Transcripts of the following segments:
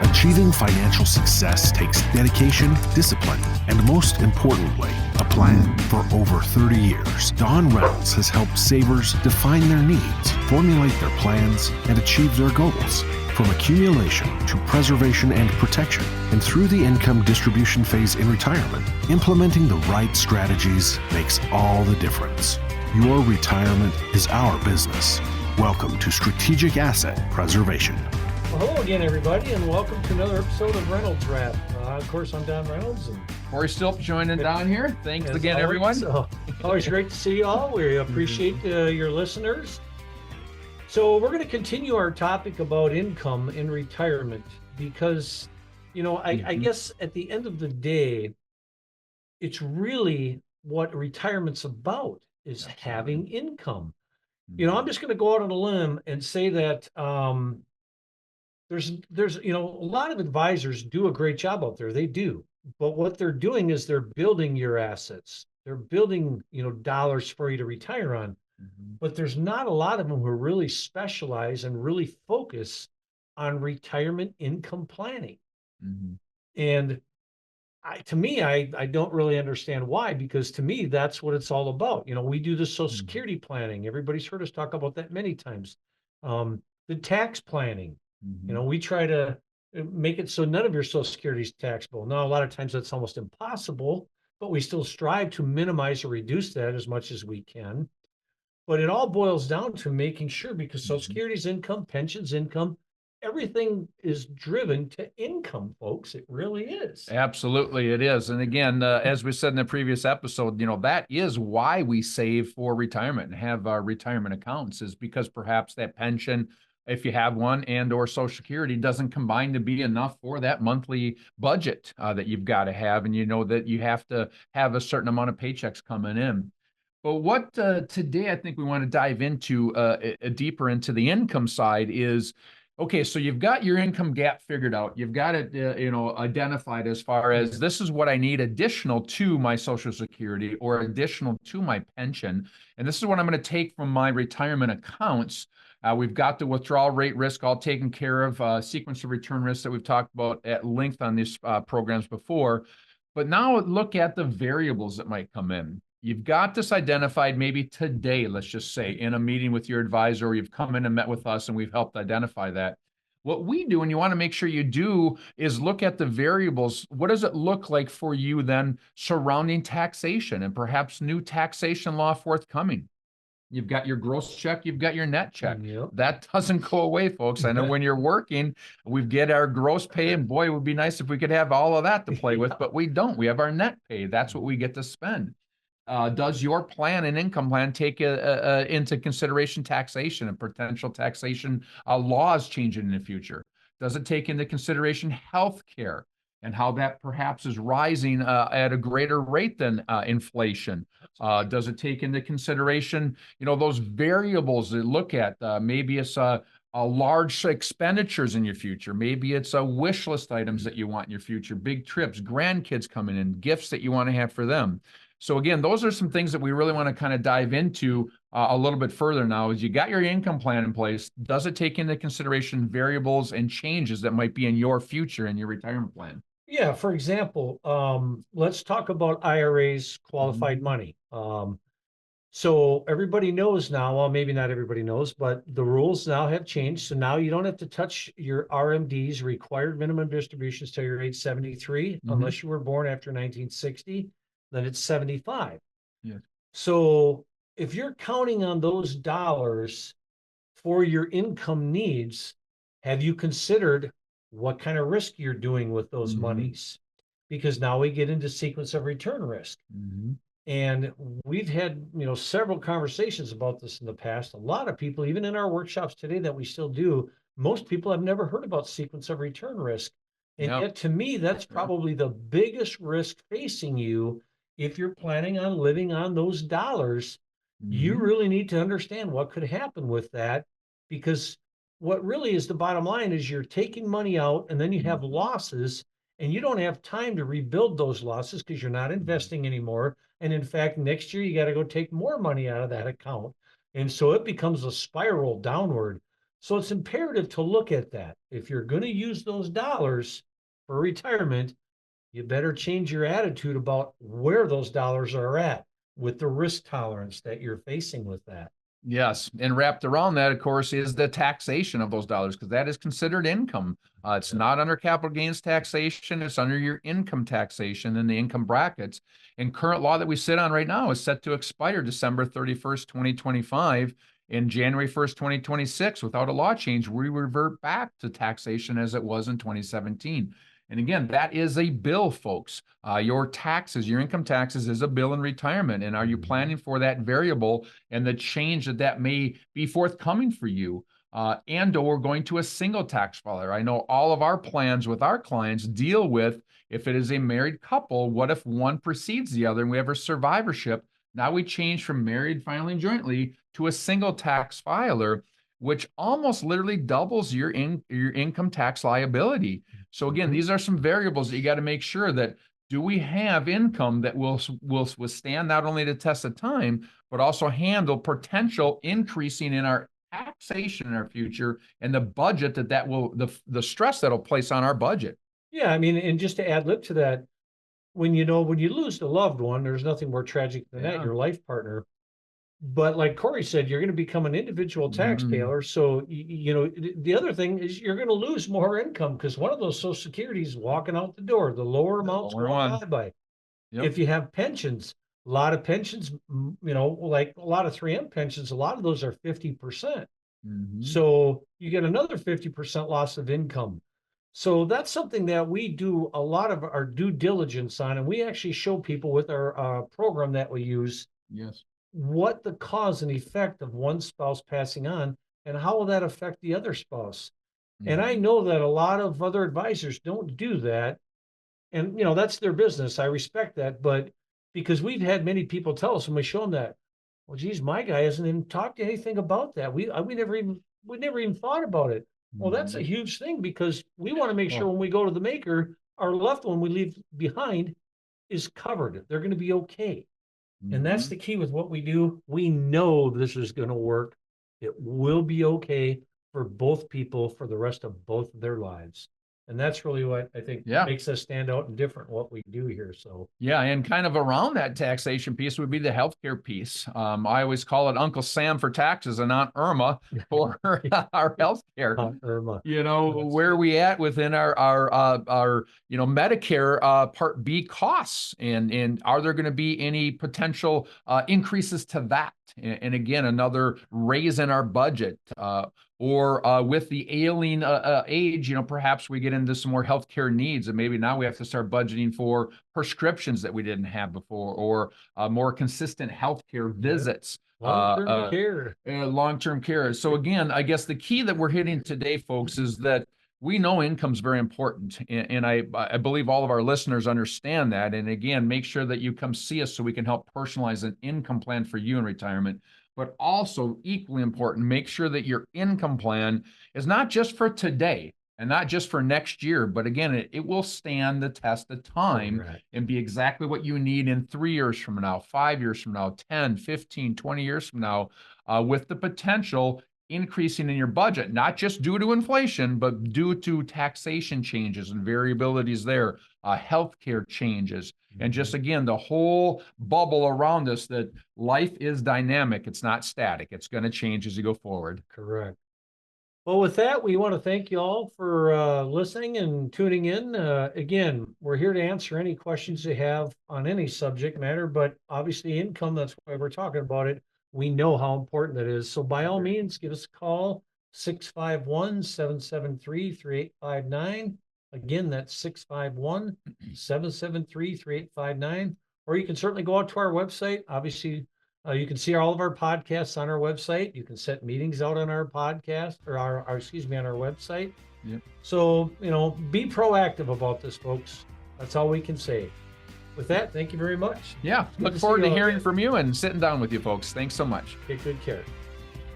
Achieving financial success takes dedication, discipline, and most importantly, a plan. For over 30 years, Don Reynolds has helped savers define their needs, formulate their plans, and achieve their goals. From accumulation to preservation and protection, and through the income distribution phase in retirement, implementing the right strategies makes all the difference. Your retirement is our business. Welcome to Strategic Asset Preservation. Well, hello again, everybody, and welcome to another episode of Reynolds Wrap. Of course, I'm Don Reynolds. And Corey Stilp joining Don here. Thanks again, always, everyone. Always great to see you all. We appreciate your listeners. So we're going to continue our topic about income in retirement because, I guess at the end of the day, it's really what retirement's about is having income. I'm just going to go out on a limb and say that there's a lot of advisors do a great job out there. They do. But what they're doing is they're building your assets. They're building, dollars for you to retire on. But there's not a lot of them who really specialize and really focus on retirement income planning. And to me, I don't really understand why, because to me, that's what it's all about. We do the Social Security planning. Everybody's heard us talk about that many times. The tax planning, we try to make it so none of your Social Security is taxable. Now, a lot of times that's almost impossible, but we still strive to minimize or reduce that as much as we can. But it all boils down to making sure, because Social Security's income, pensions income, everything is driven to income, folks. It really is. Absolutely, it is. And again, as we said in the previous episode, that is why we save for retirement and have retirement accounts, is because perhaps that pension, if you have one, and or Social Security doesn't combine to be enough for that monthly budget that you've got to have. And that you have to have a certain amount of paychecks coming in. But what today I think we want to dive into deeper into the income side is, okay, so you've got your income gap figured out. You've got it, identified as far as this is what I need additional to my Social Security or additional to my pension. And this is what I'm going to take from my retirement accounts. We've got the withdrawal rate risk all taken care of, sequence of return risks that we've talked about at length on these programs before. But now look at the variables that might come in. You've got this identified maybe today, let's just say, in a meeting with your advisor, or you've come in and met with us and we've helped identify that. What we do, and you want to make sure you do, is look at the variables. What does it look like for you then surrounding taxation and perhaps new taxation law forthcoming? You've got your gross check, you've got your net check. Yep. That doesn't go away, folks. I know when you're working, we get our gross pay, and boy, it would be nice if we could have all of that to play with, but we don't. We have our net pay. That's what we get to spend. Does your plan and income plan take into consideration taxation and potential taxation laws changing in the future? Does it take into consideration health care and how that perhaps is rising at a greater rate than inflation? Does it take into consideration, those variables that look at? Maybe it's a large expenditures in your future. Maybe it's a wish list items that you want in your future, big trips, grandkids coming in, gifts that you want to have for them. So again, those are some things that we really want to kind of dive into a little bit further now. Is you got your income plan in place, does it take into consideration variables and changes that might be in your future in your retirement plan? Yeah, for example, let's talk about IRAs, qualified money. So everybody knows now, well, maybe not everybody knows, but the rules now have changed. So now you don't have to touch your RMDs, required minimum distributions, till you're age 73, unless you were born after 1960. Then it's 75. Yes. So if you're counting on those dollars for your income needs, have you considered what kind of risk you're doing with those monies? Because now we get into sequence of return risk. And we've had, several conversations about this in the past. A lot of people, even in our workshops today that we still do, most people have never heard about sequence of return risk. And yet, to me, that's probably the biggest risk facing you. If you're planning on living on those dollars, you really need to understand what could happen with that, because what really is the bottom line is you're taking money out and then you have losses, and you don't have time to rebuild those losses because you're not investing anymore. And in fact, next year, you got to go take more money out of that account. And so it becomes a spiral downward. So it's imperative to look at that. If you're going to use those dollars for retirement, you better change your attitude about where those dollars are at with the risk tolerance that you're facing with that. Yes. And wrapped around that, of course, is the taxation of those dollars, because that is considered income. It's not under capital gains taxation. It's under your income taxation in the income brackets. And current law that we sit on right now is set to expire December 31st, 2025. In January 1st, 2026, without a law change, we revert back to taxation as it was in 2017. And again, that is a bill, folks. Your taxes, your income taxes is a bill in retirement. And are you planning for that variable and the change that may be forthcoming for you? And or going to a single tax filer. I know all of our plans with our clients deal with, if it is a married couple, what if one precedes the other and we have a survivorship? Now we change from married filing jointly to a single tax filer, which almost literally doubles your income tax liability. So again, these are some variables that you got to make sure that, do we have income that will withstand not only the test of time, but also handle potential increasing in our taxation in our future and the budget that will, the stress that'll place on our budget. Yeah, I mean, and just to add lip to that, when you lose a loved one, there's nothing more tragic than that, your life partner. But like Corey said, you're going to become an individual taxpayer. So, the other thing is you're going to lose more income because one of those Social Security is walking out the door. The lower amounts go bye-bye. Yep. If you have pensions, a lot of pensions, like a lot of 3M pensions, a lot of those are 50%. So you get another 50% loss of income. So that's something that we do a lot of our due diligence on, and we actually show people with our program that we use. Yes. What the cause and effect of one spouse passing on, and how will that affect the other spouse? And I know that a lot of other advisors don't do that. And, that's their business. I respect that. But because we've had many people tell us when we show them that, well, geez, my guy hasn't even talked anything about that. We never even thought about it. Well, that's a huge thing because we want to make sure when we go to the maker, our loved one we leave behind is covered. They're going to be okay. And that's the key with what we do. We know this is going to work. It will be okay for both people for the rest of both of their lives. And that's really what I think makes us stand out and different what we do here. So and kind of around that taxation piece would be the healthcare piece. I always call it Uncle Sam for taxes and Aunt Irma for our healthcare. Aunt Irma. Where are we at within our Medicare Part B costs, and are there going to be any potential increases to that? And again, another raise in our budget. Or with the ailing age, perhaps we get into some more healthcare needs, and maybe now we have to start budgeting for prescriptions that we didn't have before, or more consistent healthcare visits. Long-term care. Long-term care. So again, I guess the key that we're hitting today, folks, is that we know income is very important, and I believe all of our listeners understand that. And again, make sure that you come see us so we can help personalize an income plan for you in retirement. But also equally important, make sure that your income plan is not just for today and not just for next year, but again, it will stand the test of time and be exactly what you need in 3 years from now, 5 years from now, 10, 15, 20 years from now, with the potential increasing in your budget, not just due to inflation, but due to taxation changes and variabilities there, healthcare changes, and just, again, the whole bubble around us that life is dynamic. It's not static. It's going to change as you go forward. Correct. Well, with that, we want to thank you all for listening and tuning in. Again, we're here to answer any questions you have on any subject matter, but obviously income, that's why we're talking about it. We know how important that is. So by all means, give us a call, 651-773-3859. Again, that's 651-773-3859. Or you can certainly go out to our website. Obviously, you can see all of our podcasts on our website. You can set meetings out on our podcast or on our website. Yep. So, be proactive about this, folks. That's all we can say. With that, thank you very much. Yeah, look forward to hearing from you and sitting down with you, folks. Thanks so much. Take good care.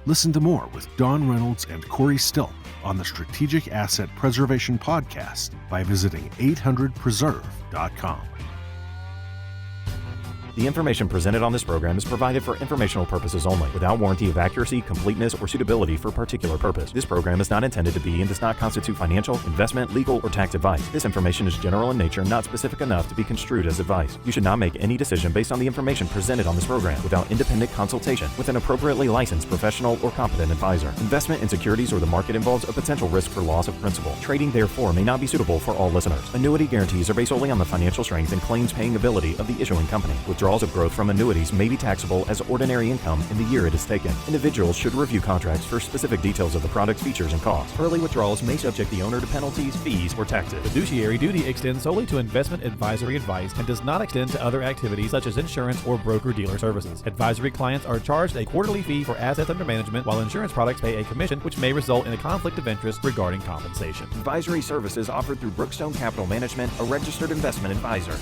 Listen to more with Don Reynolds and Corey Still on the Strategic Asset Preservation Podcast by visiting 800preserve.com. The information presented on this program is provided for informational purposes only, without warranty of accuracy, completeness, or suitability for a particular purpose. This program is not intended to be and does not constitute financial, investment, legal, or tax advice. This information is general in nature and not specific enough to be construed as advice. You should not make any decision based on the information presented on this program without independent consultation with an appropriately licensed professional or competent advisor. Investment in securities or the market involves a potential risk for loss of principal. Trading, therefore, may not be suitable for all listeners. Annuity guarantees are based solely on the financial strength and claims-paying ability of the issuing company. Withdrawals of growth from annuities may be taxable as ordinary income in the year it is taken. Individuals should review contracts for specific details of the product's features and costs. Early withdrawals may subject the owner to penalties, fees, or taxes. Fiduciary duty extends solely to investment advisory advice and does not extend to other activities such as insurance or broker-dealer services. Advisory clients are charged a quarterly fee for assets under management, while insurance products pay a commission, which may result in a conflict of interest regarding compensation. Advisory services offered through Brookstone Capital Management, a registered investment advisor.